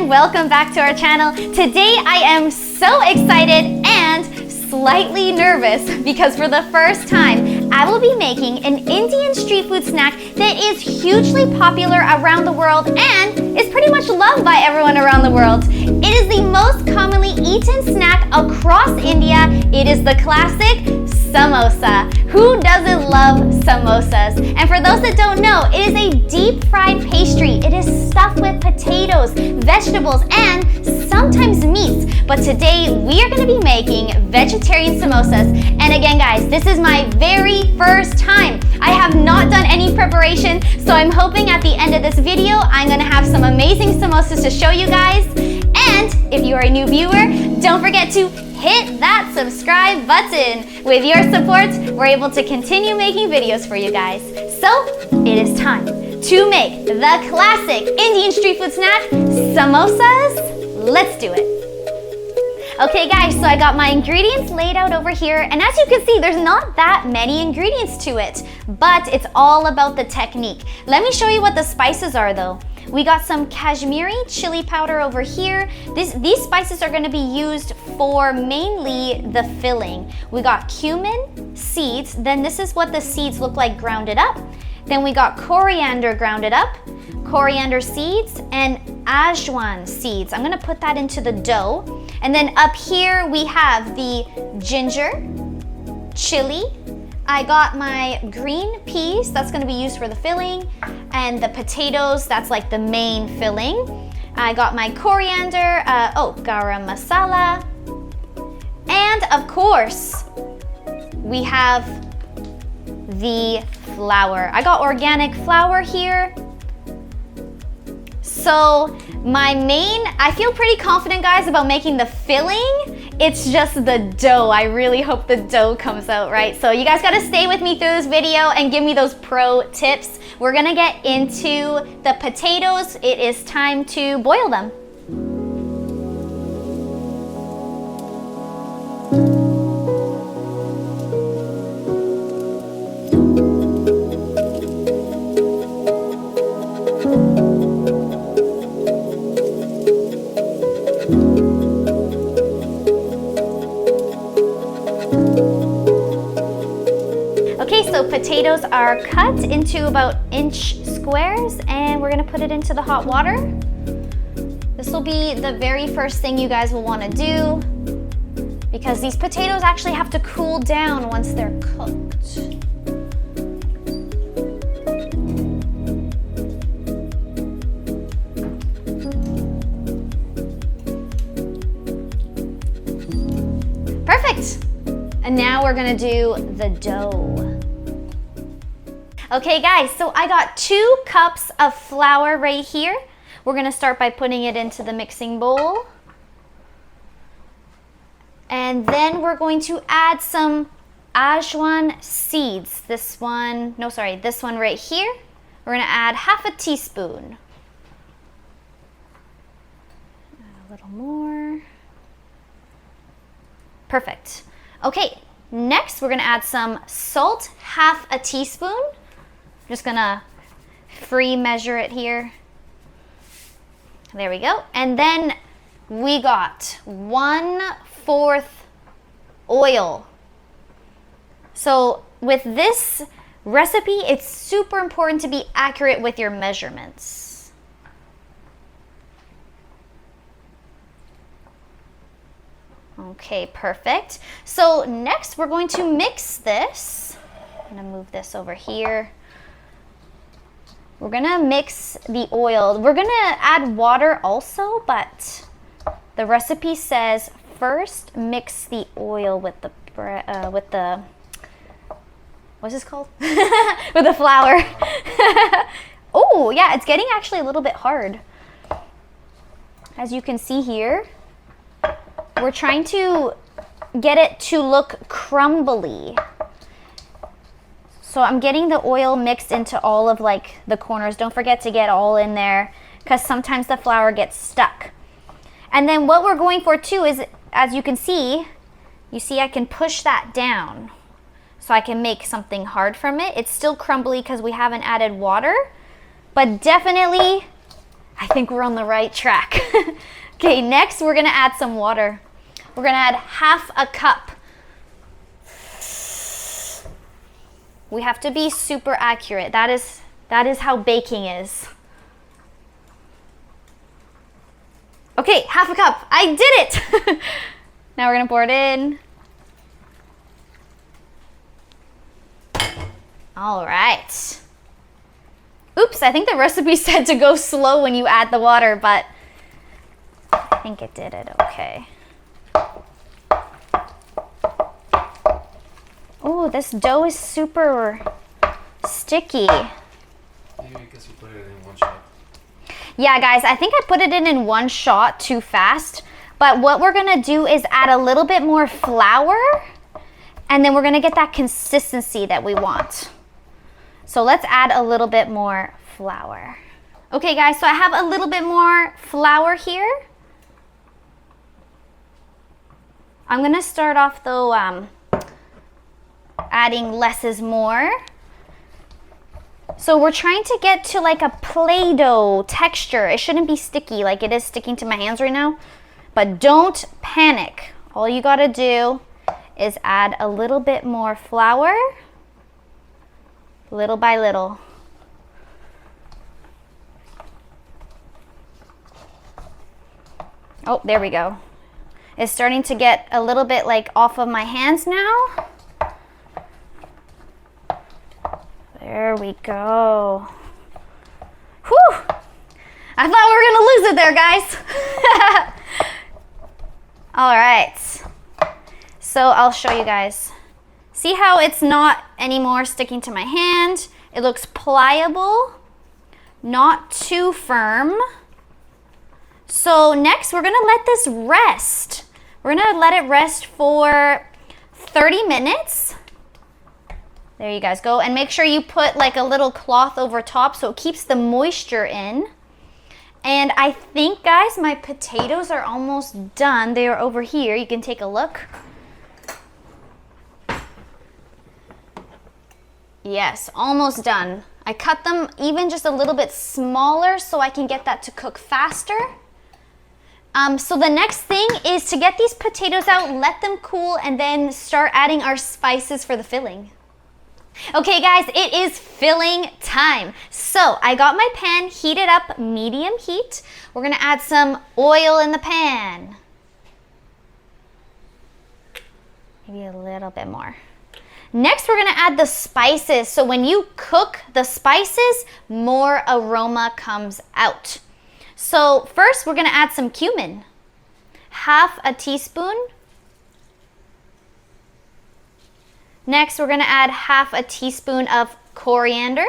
and welcome back to our channel. Today I am so excited and slightly nervous because for the first time I will be making an Indian street food snack that is hugely popular around the world and is pretty much loved by everyone around the world. It is the most commonly eaten snack across India. It is the classic samosa. Who doesn't love samosas? And for those that don't know, it is a deep fried pastry. It is stuffed with potatoes, vegetables, and sometimes meats. But today we are going to be making vegetarian samosas. And again, guys, this is my very first time. I have not done any preparation, so I'm hoping at the end of this video, I'm going to have some amazing samosas to show you guys. And if you are a new viewer, don't forget to hit that subscribe button. With your support, we're able to continue making videos for you guys. So it is time to make the classic Indian street food snack, samosas. Let's do it. Okay guys, so I got my ingredients laid out over here, and as you can see, there's not that many ingredients to it, but it's all about the technique. Let me show you what the spices are though. We got some Kashmiri chili powder over here. These spices are gonna be used for mainly the filling. We got cumin seeds, then this is what the seeds look like grounded up. Then we got coriander grounded up, coriander seeds, and ajwain seeds. I'm gonna put that into the dough. And then up here we have the ginger, chili. I got my green peas, that's gonna be used for the filling, and the potatoes, that's like the main filling. I got my coriander, garam masala, and of course, we have the flour. I got organic flour here. So I feel pretty confident, guys, about making the filling. It's just the dough. I really hope the dough comes out right. So you guys gotta stay with me through this video and give me those pro tips. We're gonna get into the potatoes. It is time to boil them. So potatoes are cut into about inch squares, and we're gonna put it into the hot water. This will be the very first thing you guys will wanna do because these potatoes actually have to cool down once they're cooked. Perfect. And now we're gonna do the dough. Okay guys, so I got 2 cups of flour right here. We're gonna start by putting it into the mixing bowl. And then we're going to add some ajwain seeds. This one right here. We're gonna add half a teaspoon. A little more. Perfect. Okay, next we're gonna add some salt, half a teaspoon. I'm just gonna free measure it here. There we go. And then we got 1/4 oil. So with this recipe, it's super important to be accurate with your measurements. Okay, perfect. So next we're going to mix this. I'm gonna move this over here. We're gonna mix the oil. We're gonna add water also, but the recipe says first mix the oil with the what's this called? With the flour. Oh yeah, it's getting actually a little bit hard. As you can see here, we're trying to get it to look crumbly. So I'm getting the oil mixed into all of like the corners. Don't forget to get all in there because sometimes the flour gets stuck. And then what we're going for too is, as you can see, I can push that down so I can make something hard from it. It's still crumbly because we haven't added water, but definitely I think we're on the right track. Okay, next we're gonna add some water. We're gonna add half a cup. We have to be super accurate. That is how baking is. Okay, half a cup. I did it! Now we're gonna pour it in. All right. Oops, I think the recipe said to go slow when you add the water, but I think it did it okay. Oh, this dough is super sticky. Maybe because you put it in one shot. Yeah, guys, I think I put it in one shot too fast, but what we're gonna do is add a little bit more flour, and then we're gonna get that consistency that we want. So let's add a little bit more flour. Okay guys, so I have a little bit more flour here. I'm gonna start off though adding less is more. So we're trying to get to like a Play-Doh texture. It shouldn't be sticky like it is sticking to my hands right now, but don't panic. All you gotta do is add a little bit more flour. Little by little. Oh, there we go. It's starting to get a little bit like off of my hands now. There we go. Whew! I thought we were gonna lose it there, guys. All right. So I'll show you guys. See how it's not anymore sticking to my hand? It looks pliable, not too firm. So next we're gonna let this rest. We're gonna let it rest for 30 minutes. There you guys go. And make sure you put like a little cloth over top so it keeps the moisture in. And I think, guys, my potatoes are almost done. They are over here. You can take a look. Yes, almost done. I cut them even just a little bit smaller so I can get that to cook faster. So the next thing is to get these potatoes out, let them cool, and then start adding our spices for the filling. Okay guys, it is filling time. So I got my pan heated up, medium heat. We're gonna add some oil in the pan. Maybe a little bit more. Next, we're gonna add the spices. So when you cook the spices, more aroma comes out. So first, we're gonna add some cumin. Half a teaspoon. Next, we're gonna add half a teaspoon of coriander.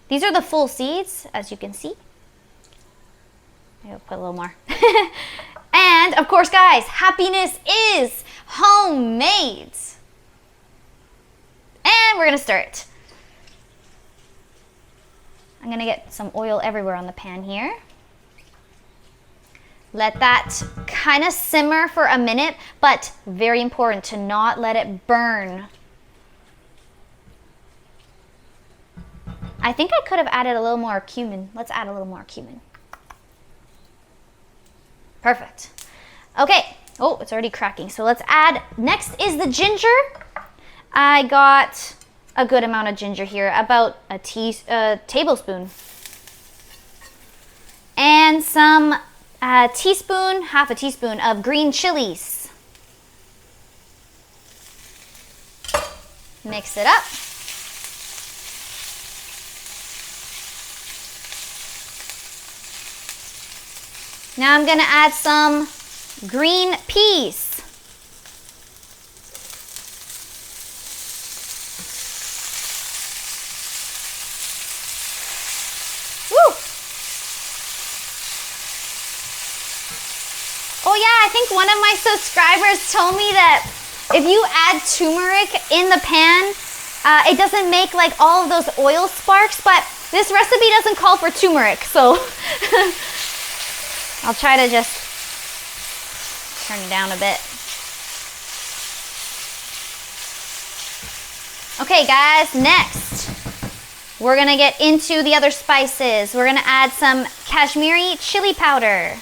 These are the full seeds, as you can see. I'll put a little more. And of course, guys, happiness is homemade. And we're gonna stir. I'm gonna get some oil everywhere on the pan here. Let that kind of simmer for a minute, but very important to not let it burn. I think I could have added a little more cumin. Let's add a little more cumin. Perfect. Okay. Oh, it's already cracking. So let's add, next is the ginger. I got a good amount of ginger here, about a tablespoon. And some half a teaspoon of green chilies. Mix it up. Now I'm gonna add some green peas. Woo! Oh yeah, I think one of my subscribers told me that if you add turmeric in the pan, it doesn't make like all of those oil sparks, but this recipe doesn't call for turmeric, so I'll try to just turn it down a bit. Okay guys, next we're gonna get into the other spices. We're gonna add some Kashmiri chili powder.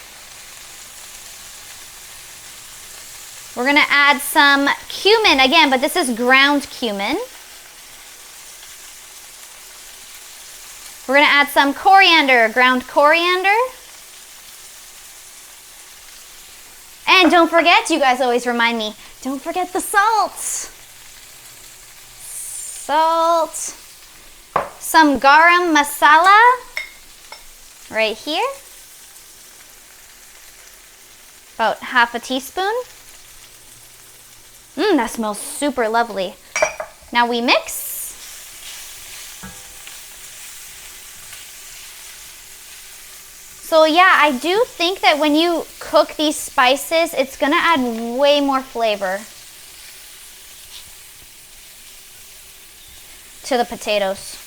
We're gonna add some cumin again, but this is ground cumin. We're gonna add some coriander, ground coriander. And don't forget, you guys always remind me, don't forget the salt. Salt. Some garam masala right here. About half a teaspoon. That smells super lovely. Now we mix. So yeah, I do think that when you cook these spices, it's gonna add way more flavor to the potatoes.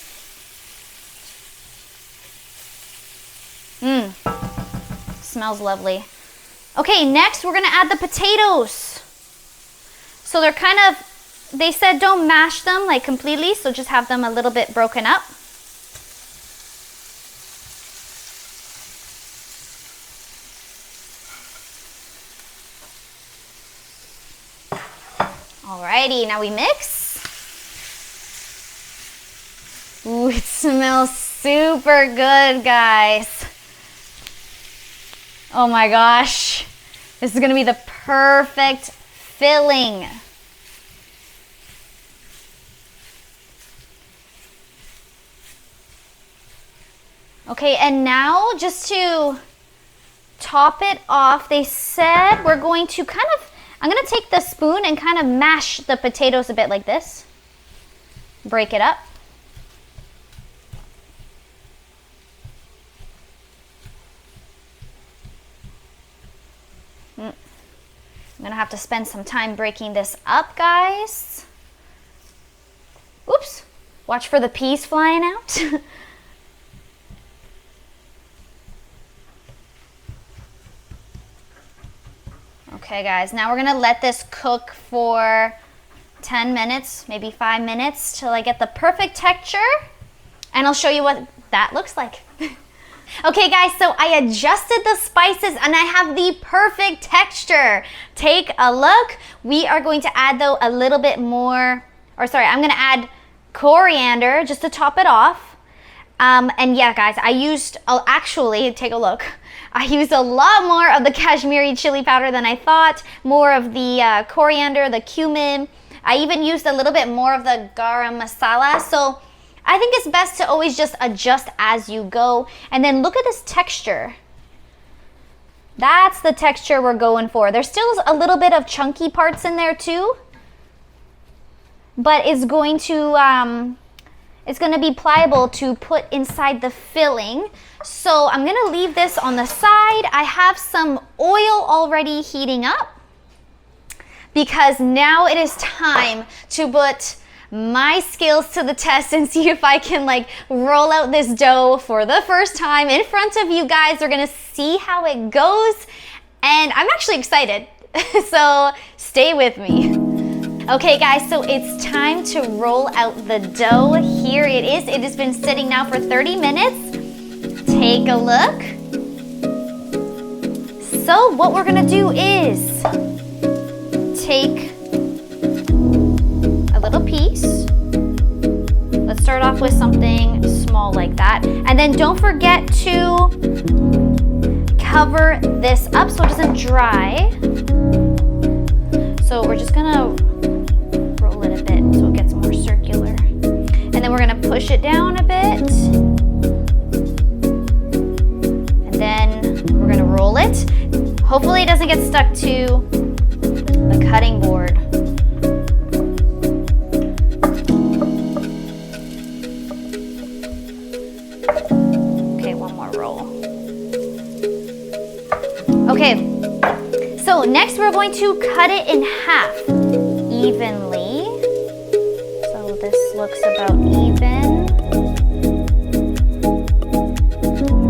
Smells lovely. Okay, next we're gonna add the potatoes. So they're kind of, they said don't mash them like completely, so just have them a little bit broken up. Alrighty, now we mix. Ooh, it smells super good, guys. Oh my gosh. This is gonna be the perfect filling. Okay, and now just to top it off, they said we're going to I'm gonna take the spoon and kind of mash the potatoes a bit like this. Break it up. I'm gonna have to spend some time breaking this up, guys. Oops, watch for the peas flying out. Okay guys, now we're gonna let this cook for 10 minutes, maybe 5 minutes till I get the perfect texture, and I'll show you what that looks like. Okay guys, so I adjusted the spices and I have the perfect texture. Take a look. We are going to add though a little bit more, I'm gonna add coriander just to top it off. And yeah guys, actually, take a look. I used a lot more of the Kashmiri chili powder than I thought, more of the coriander, the cumin. I even used a little bit more of the garam masala. So I think it's best to always just adjust as you go. And then look at this texture. That's the texture we're going for. There's still a little bit of chunky parts in there too, but it's going to be pliable to put inside the filling. So I'm gonna leave this on the side. I have some oil already heating up because now it is time to put my skills to the test and see if I can like roll out this dough for the first time in front of you guys. We're gonna see how it goes and I'm actually excited. So stay with me. Okay guys, so it's time to roll out the dough. Here it is. It has been sitting now for 30 minutes. Take a look. So what we're gonna do is take a little piece. Let's start off with something small like that. And then don't forget to cover this up so it doesn't dry. So we're just gonna roll it a bit so it gets more circular. And then we're gonna push it down a bit. And then we're gonna roll it. Hopefully it doesn't get stuck to the cutting board. Okay, one more roll. Okay, so next we're going to cut it in half evenly. So this looks about even.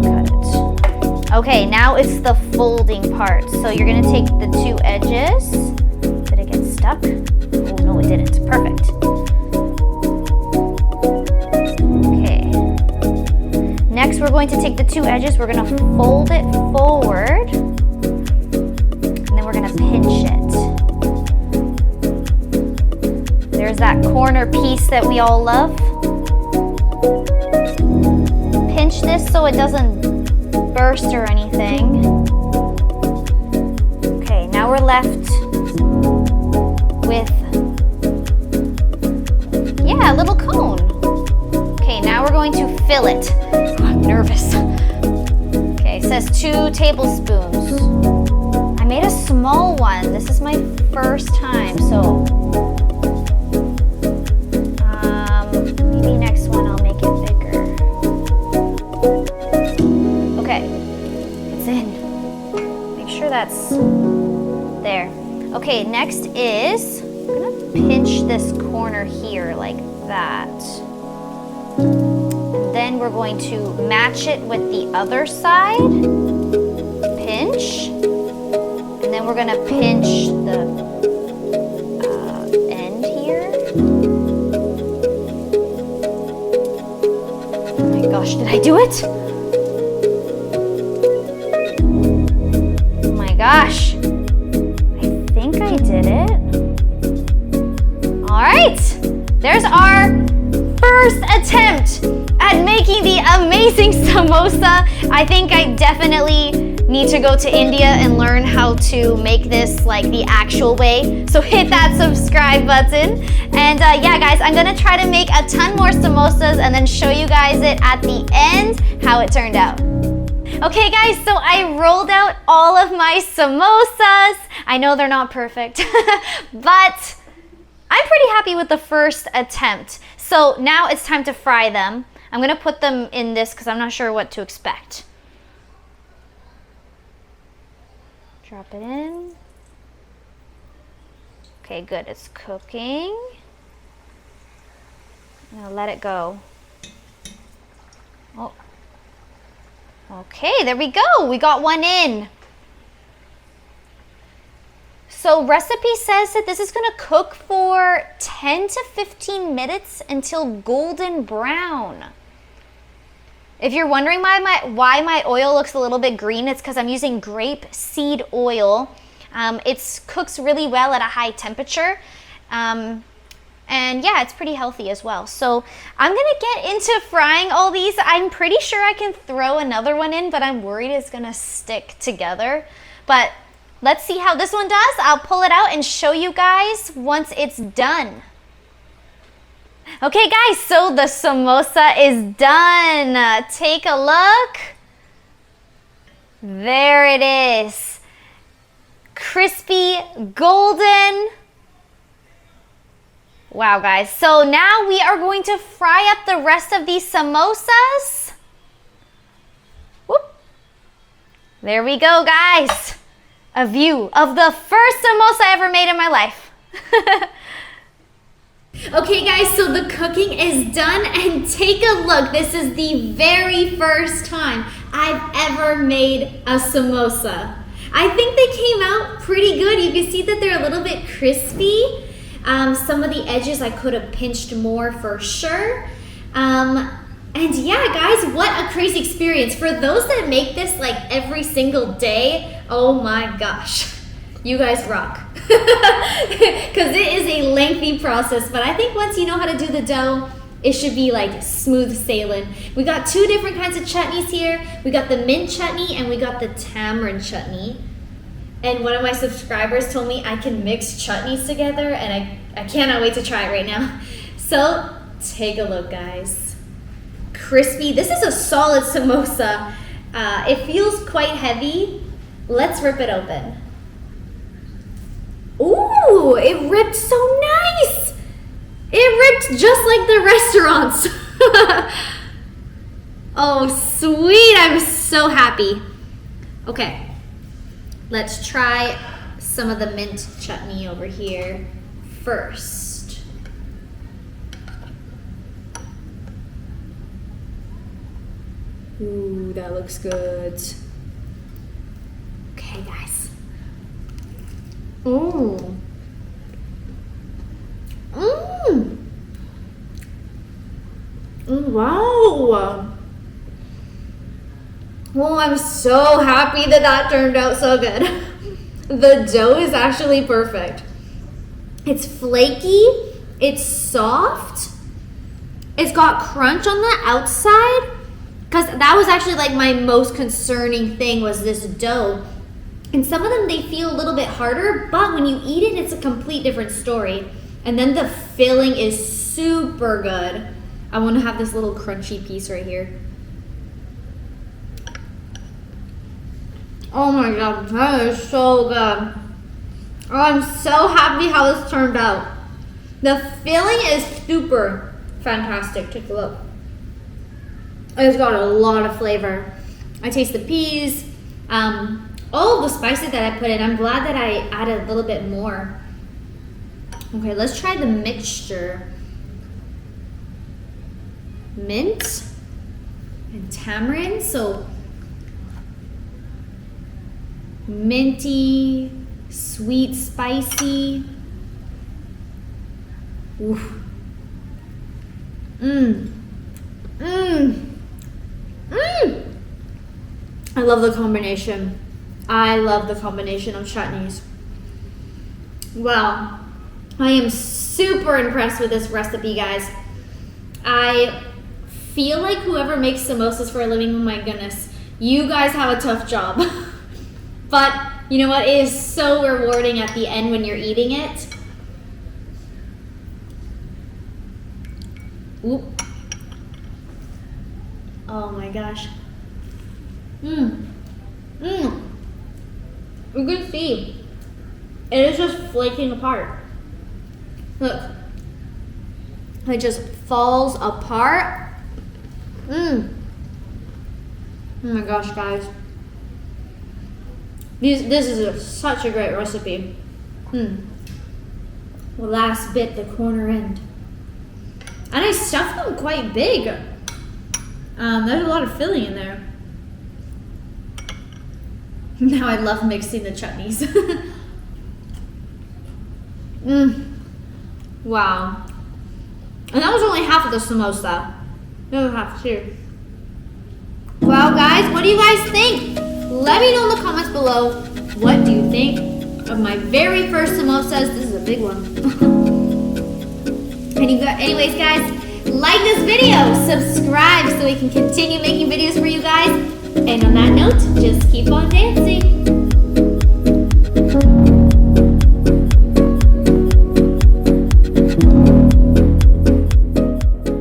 Cut it. Okay, now it's the folding part. So you're gonna take the two edges. Did it get stuck? Oh no, it didn't. Perfect. Okay. Next, we're going to take the two edges, we're gonna fold it forward, and then we're gonna pinch it. There's that corner piece that we all love. Pinch this so it doesn't burst or anything. Okay, now we're left with, yeah, a little cone. Okay, now we're going to fill it. Oh, I'm nervous. Okay, it says 2 tablespoons. I made a small one. This is my first time, so maybe next one I'll make it bigger. Okay, it's in. Make sure that's there. Okay, next is, I'm gonna pinch this corner here like that. And then we're going to match it with the other side. Pinch. And then we're gonna pinch the end here. Oh my gosh, did I do it? Oh my gosh. I did it. All right, there's our first attempt at making the amazing samosa. I think I definitely need to go to India and learn how to make this like the actual way. So hit that subscribe button. And yeah, guys, I'm gonna try to make a ton more samosas and then show you guys it at the end, how it turned out. Okay guys, so I rolled out all of my samosas. I know they're not perfect, but I'm pretty happy with the first attempt. So now it's time to fry them. I'm gonna put them in this because I'm not sure what to expect. Drop it in. Okay, good, it's cooking. I'm gonna let it go. Oh. Okay, there we go. We got one in. So recipe says that this is gonna cook for 10 to 15 minutes until golden brown. If you're wondering why my oil looks a little bit green, it's because I'm using grape seed oil. It cooks really well at a high temperature. And yeah, it's pretty healthy as well. So I'm gonna get into frying all these. I'm pretty sure I can throw another one in, but I'm worried it's gonna stick together. But let's see how this one does. I'll pull it out and show you guys once it's done. Okay guys, so the samosa is done. Take a look. There it is. Crispy, golden. Wow guys, so now we are going to fry up the rest of these samosas. Whoop. There we go guys. A view of the first samosa I ever made in my life. Okay guys, so the cooking is done and take a look. This is the very first time I've ever made a samosa. I think they came out pretty good. You can see that they're a little bit crispy. Some of the edges I could have pinched more for sure. And yeah, guys, what a crazy experience. For those that make this like every single day, oh my gosh, you guys rock. Because it is a lengthy process, but I think once you know how to do the dough, it should be like smooth sailing. We got 2 different kinds of chutneys here. We got the mint chutney and we got the tamarind chutney. And one of my subscribers told me I can mix chutneys together, and I cannot wait to try it right now. So take a look, guys. Crispy. This is a solid samosa. It feels quite heavy. Let's rip it open. Ooh, it ripped so nice. It ripped just like the restaurants. Oh, sweet. I'm so happy. Okay. Let's try some of the mint chutney over here first. Ooh, that looks good. Okay, guys. Ooh. Mmm. Wow. Oh, I'm so happy that that turned out so good. The dough is actually perfect. It's flaky, it's soft, it's got crunch on the outside, because that was actually like my most concerning thing was this dough. And some of them, they feel a little bit harder, but when you eat it, it's a complete different story. And then the filling is super good. I want to have this little crunchy piece right here. Oh my god, that is so good. Oh, I'm so happy how this turned out. The filling is super fantastic. Take a look. It's got a lot of flavor. I taste the peas, all of the spices that I put in. I'm glad that I added a little bit more. Okay, let's try the mixture. Mint and tamarind, so minty, sweet, spicy. Oof. I love the combination. I love the combination of chutneys. Wow. I am super impressed with this recipe, guys. I feel like whoever makes samosas for a living, oh my goodness, you guys have a tough job. But you know what? It is so rewarding at the end when you're eating it. Oop. Oh my gosh. You can see it is just flaking apart. Look, it just falls apart. Oh my gosh, guys. This is such a great recipe. The last bit, the corner end. And I stuffed them quite big. There's a lot of filling in there. Now I love mixing the chutneys. Wow. And that was only half of the samosa. The other half too. Well, guys, what do you guys think? Let me know in the comments below. What do you think of my very first samosas? This is a big one. Anyways, guys, like this video, subscribe so we can continue making videos for you guys. And on that note, just keep on dancing.